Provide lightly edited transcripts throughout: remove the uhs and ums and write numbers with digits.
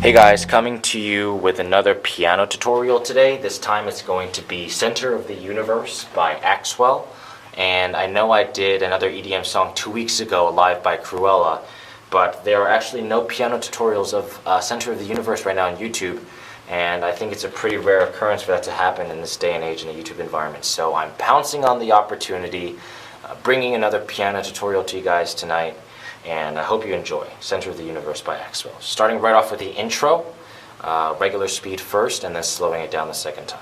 Hey guys, coming to you with another piano tutorial today. This time it's going to be Center of the Universe by Axwell. And I know I did another EDM song 2 weeks ago, live by Cruella, but there are actually no piano tutorials of Center of the Universe right now on YouTube. And I think it's a pretty rare occurrence for that to happen in this day and age in a YouTube environment. So I'm pouncing on the opportunity, bringing another piano tutorial to you guys tonight. And I hope you enjoy Center of the Universe by Axwell. Starting right off with the intro, regular speed first, and then slowing it down the second time.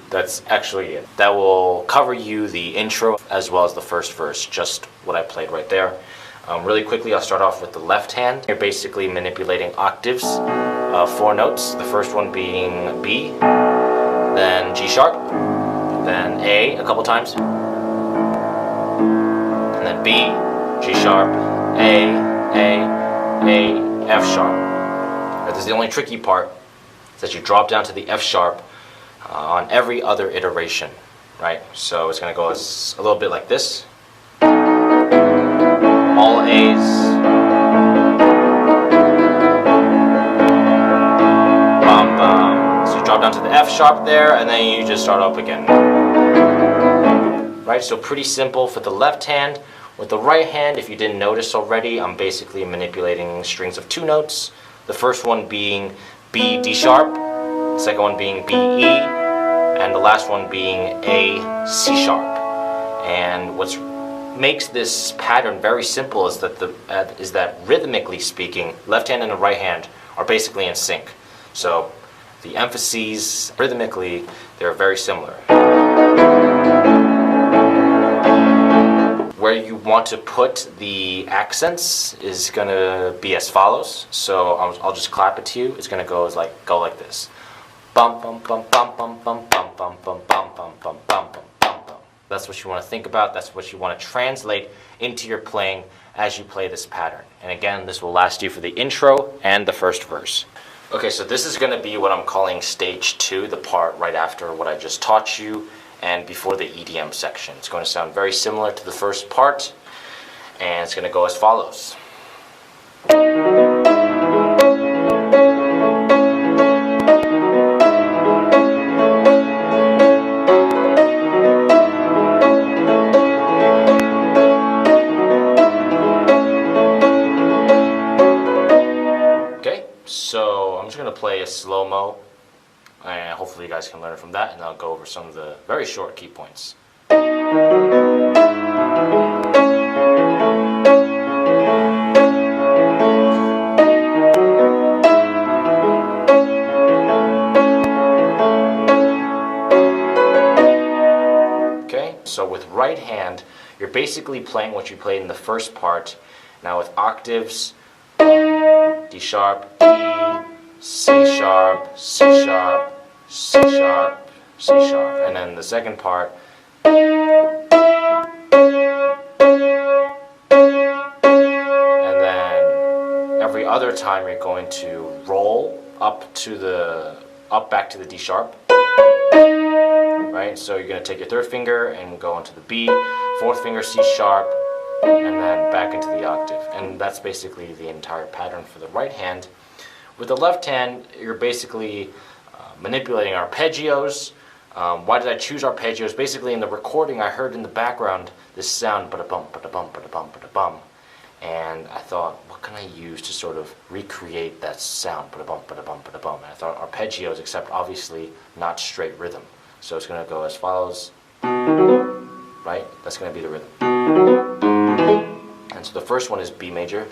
That's actually it. That will cover you the intro as well as the first verse, just what I played right there. Really quickly, I'll start off with the left hand. You're basically manipulating octaves, 4 notes. The first one being B, then G sharp, then A couple times, and then B, G sharp, A, F sharp. This is the only tricky part, is that you drop down to the F sharp on every other iteration, right? So it's going to go as a little bit like this. All A's, bum bum. So you drop down to the F sharp there, and then you just start up again. Right, so pretty simple for the left hand. With the right hand, if you didn't notice already, I'm basically manipulating strings of 2 notes. The first one being B, D sharp, the second one being B, E, and the last one being A, C sharp. And what makes this pattern very simple is that rhythmically speaking, left hand and the right hand are basically in sync. So the emphases rhythmically, they're very similar. Where you want to put the accents is going to be as follows. So I'll just clap it to you. It's going to go like this. Bum bum bum bum bum bum bum bum bum bum bum bum bum bum. That's what you want to think about. That's what you want to translate into your playing as you play this pattern. And again, this will last you for the intro and the first verse. Okay, so this is going to be what I'm calling stage 2, the part right after what I just taught you and before the EDM section. It's going to sound very similar to the first part, and it's going to go as follows. So I'm just going to play a slow-mo, and hopefully you guys can learn from that, and I'll go over some of the very short key points. Okay, so with right hand, you're basically playing what you played in the first part. Now with octaves, D sharp, E, C sharp, C sharp, C sharp, C sharp. And then the second part, and then every other time you're going to roll back to the D sharp. Right? So you're going to take your third finger and go into the B, fourth finger C sharp, and then back into the octave. And that's basically the entire pattern for the right hand. With the left hand, you're basically manipulating arpeggios. Why did I choose arpeggios? Basically in the recording I heard in the background this sound, ba-da-bum, ba-da-bum, ba-da-bum, ba-da-bum. And I thought, what can I use to sort of recreate that sound, ba-da-bum, ba-da-bum, ba-da-bum. And I thought arpeggios, except obviously not straight rhythm. So it's going to go as follows. Right? That's going to be the rhythm. And so the first one is B major,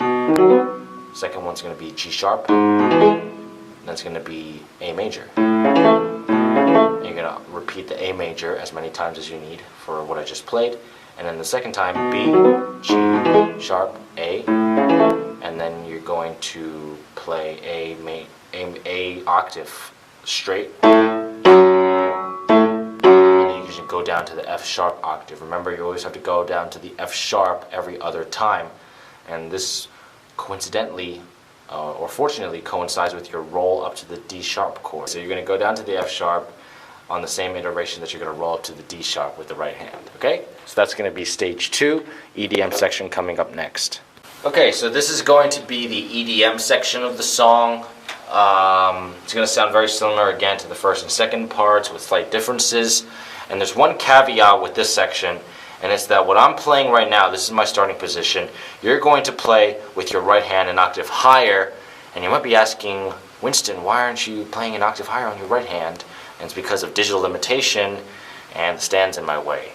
second one's going to be G sharp, and then it's going to be A major. And you're going to repeat the A major as many times as you need for what I just played, and then the second time B, G sharp, A, and then you're going to play A octave straight. Go down to the F sharp octave. Remember, you always have to go down to the F sharp every other time, and this coincidentally or fortunately coincides with your roll up to the D sharp chord. So you're going to go down to the F sharp, on the same iteration that you're going to roll up to the D sharp with the right hand. Okay? So that's going to be stage 2, EDM section coming up next. Okay, so this is going to be the EDM section of the song. It's going to sound very similar again to the first and second parts with slight differences. And there's one caveat with this section, and it's that what I'm playing right now, this is my starting position, you're going to play with your right hand an octave higher, and you might be asking, Winston, why aren't you playing an octave higher on your right hand? And it's because of digital limitation, and the stand's in my way.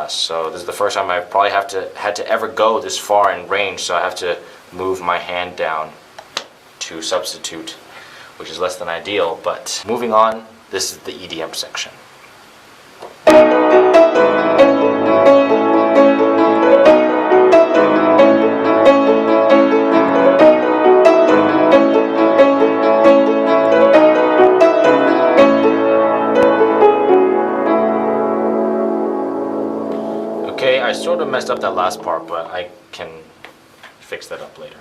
So this is the first time I've probably had to ever go this far in range, so I have to move my hand down to substitute, which is less than ideal. But moving on, this is the EDM section. Okay, I sort of messed up that last part, but I can fix that up later.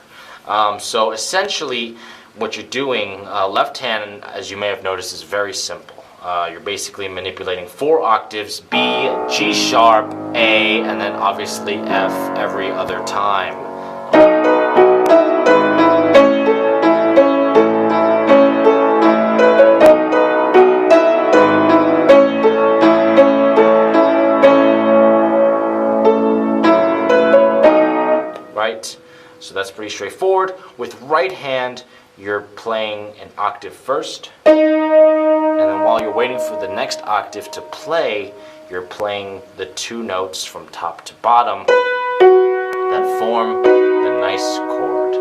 So essentially, what you're doing, left hand, as you may have noticed, is very simple. You're basically manipulating 4 octaves, B, G sharp, A, and then obviously F every other time. Right? So that's pretty straightforward. With right hand, you're playing an octave first, and then while you're waiting for the next octave to play, you're playing the 2 notes from top to bottom that form the nice chord.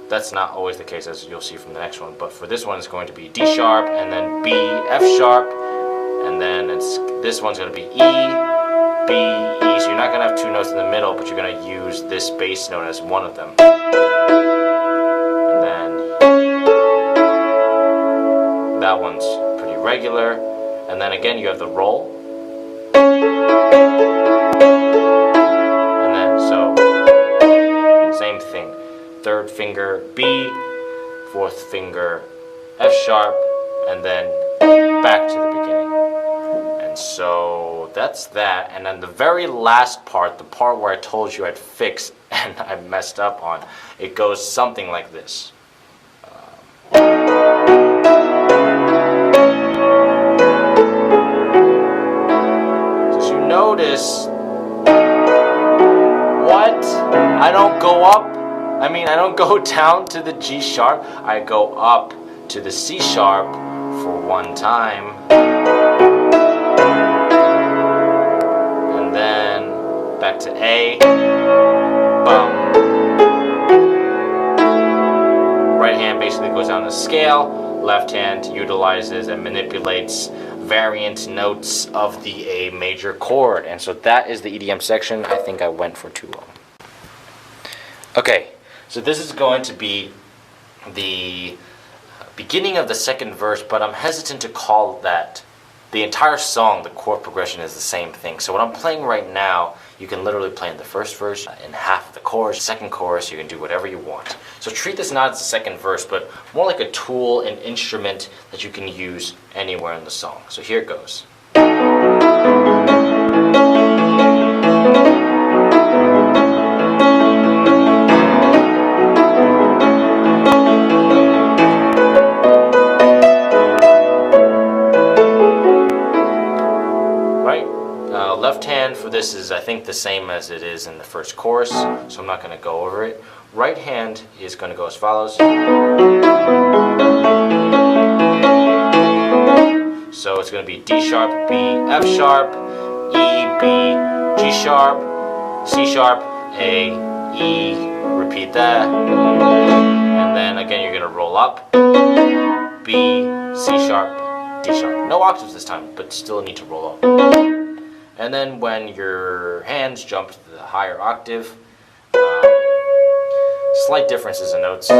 That's not always the case, as you'll see from the next one, but for this one it's going to be D sharp, and then B, F sharp, and then this one's going to be E, B, E, so you're not going to have 2 notes in the middle, but you're going to use this bass note as one of them. And then that one's pretty regular. And then again you have the roll. And then so, same thing. 3rd finger B, 4th finger F sharp, and then back to the beginning. And so that's that. And then the very last part, the part where I told you I'd fix and I messed up on, it goes something like this. So you notice, what? I don't go up. I don't go down to the G sharp. I go up to the C sharp for one time. Back to A, bum. Right hand basically goes down the scale, left hand utilizes and manipulates variant notes of the A major chord. And so that is the EDM section. I think I went for too long. Okay, so this is going to be the beginning of the second verse, but I'm hesitant to call that the entire song. The chord progression is the same thing. So what I'm playing right now, you can literally play in the first verse, in half of the chorus, second chorus, you can do whatever you want. So treat this not as the second verse, but more like a tool, an instrument that you can use anywhere in the song. So here it goes. Left hand for this is, I think, the same as it is in the first chorus, so I'm not going to go over it. Right hand is going to go as follows. So it's going to be D sharp, B, F sharp, E, B, G sharp, C sharp, A, E, repeat that, and then again you're going to roll up, B, C sharp, D sharp. No octaves this time, but still need to roll up. And then when your hands jump to the higher octave, slight differences in notes. So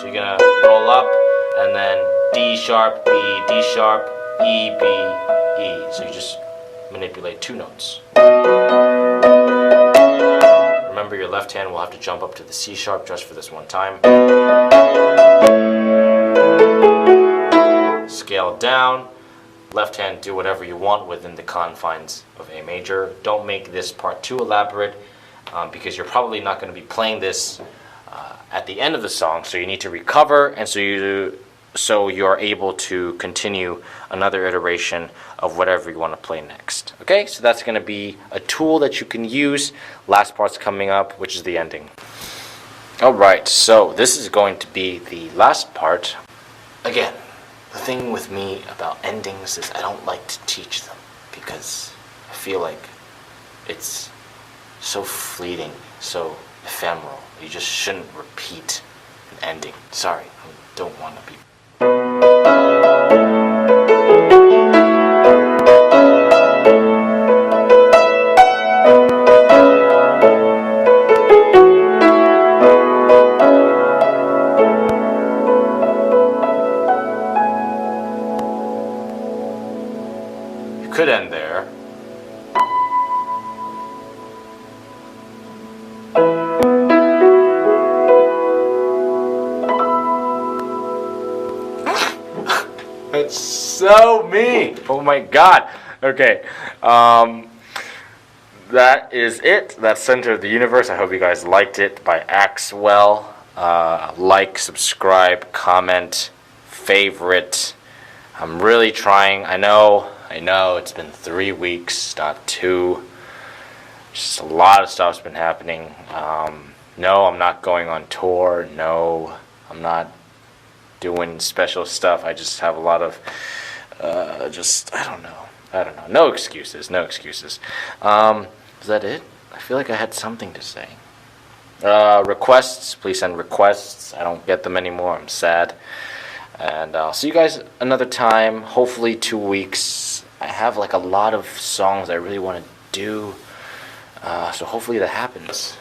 you're going to roll up, and then D sharp, B, D sharp, E, B, E. So you just manipulate 2 notes. Remember, your left hand will have to jump up to the C sharp just for this one time. held down. Left hand, do whatever you want within the confines of A major. Don't make this part too elaborate because you're probably not going to be playing this at the end of the song, so you need to recover, and so you're able to continue another iteration of whatever you want to play next. Okay, so that's going to be a tool that you can use. Last part's coming up, which is the ending. Alright, so this is going to be the last part. Again, the thing with me about endings is I don't like to teach them because I feel like it's so fleeting, so ephemeral. You just shouldn't repeat an ending. Sorry, I don't want to be. You could end there. That's so me. Oh my god. Okay. That is it. That's Center of the Universe. I hope you guys liked it by Axwell. Like, subscribe, comment, favorite. I'm really trying. I know it's been 3 weeks, not 2. Just a lot of stuff's been happening. No, I'm not going on tour. No, I'm not doing special stuff. I just have a lot of I don't know. No excuses. Is that it? I feel like I had something to say. Requests, please send requests. I don't get them anymore. I'm sad. And I'll see you guys another time, hopefully 2 weeks. I have like a lot of songs I really want to do, so hopefully that happens.